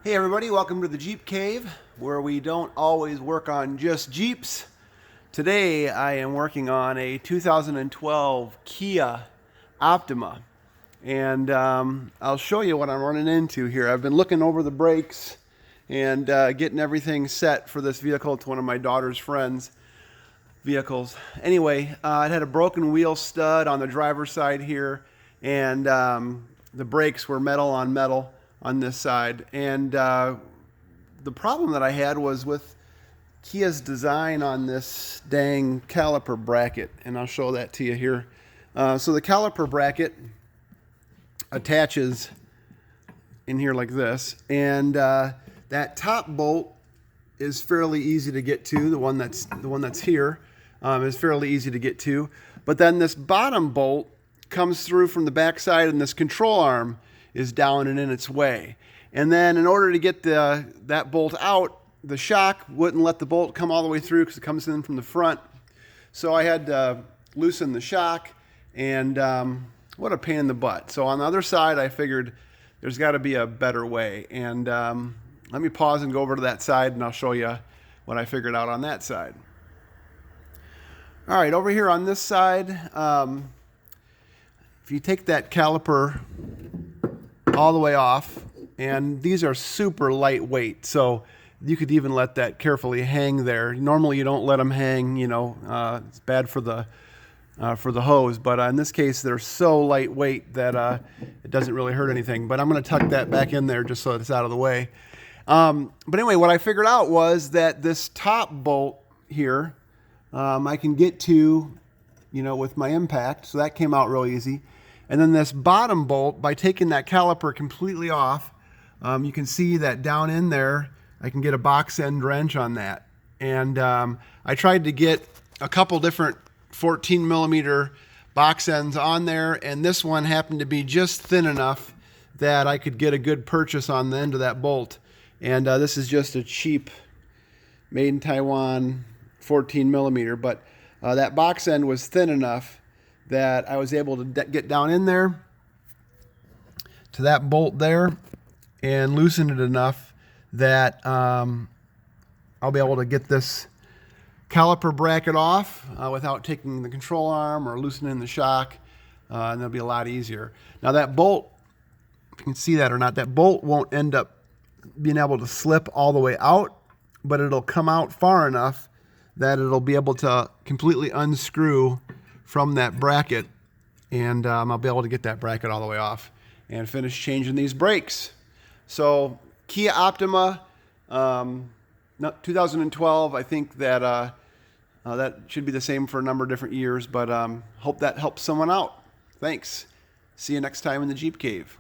Hey everybody, welcome to the Jeep Cave, where we don't always work on just Jeeps. Today I am working on a 2012 Kia Optima, and I'll show you what I'm running into here. I've been looking over the brakes and getting everything set for this vehicle. It's one of my daughter's friends' vehicles. Anyway, it had a broken wheel stud on the driver's side here, and the brakes were metal on metal on this side, and the problem that I had was with Kia's design on this dang caliper bracket, and I'll show that to you here. So the caliper bracket attaches in here like this, and that top bolt is fairly easy to get to. The one that's here is fairly easy to get to, but then this bottom bolt comes through from the back side, and this control arm is down and in its way. And then in order to get that bolt out, the shock wouldn't let the bolt come all the way through because it comes in from the front. So I had to loosen the shock, and what a pain in the butt. So on the other side, I figured there's got to be a better way. And let me pause and go over to that side, and I'll show you what I figured out on that side. All right, over here on this side, if you take that caliper all the way off, and these are super lightweight, so you could even let that carefully hang there. Normally you don't let them hang, you know, it's bad for the hose, but in this case they're so lightweight that it doesn't really hurt anything. But I'm going to tuck that back in there just so that it's out of the way. But anyway, what I figured out was that this top bolt here I can get to, you know, with my impact, so that came out real easy. And then this bottom bolt, by taking that caliper completely off, you can see that down in there, I can get a box end wrench on that. And I tried to get a couple different 14 millimeter box ends on there, and this one happened to be just thin enough that I could get a good purchase on the end of that bolt. And this is just a cheap, made in Taiwan 14 millimeter, but that box end was thin enough that I was able to get down in there to that bolt there and loosen it enough that I'll be able to get this caliper bracket off without taking the control arm or loosening the shock, and it'll be a lot easier. Now that bolt, if you can see that or not, that bolt won't end up being able to slip all the way out, but it'll come out far enough that it'll be able to completely unscrew from that bracket, and I'll be able to get that bracket all the way off and finish changing these brakes. So Kia Optima, 2012, I think that that should be the same for a number of different years, but hope that helps someone out. Thanks. See you next time in the Jeep Cave.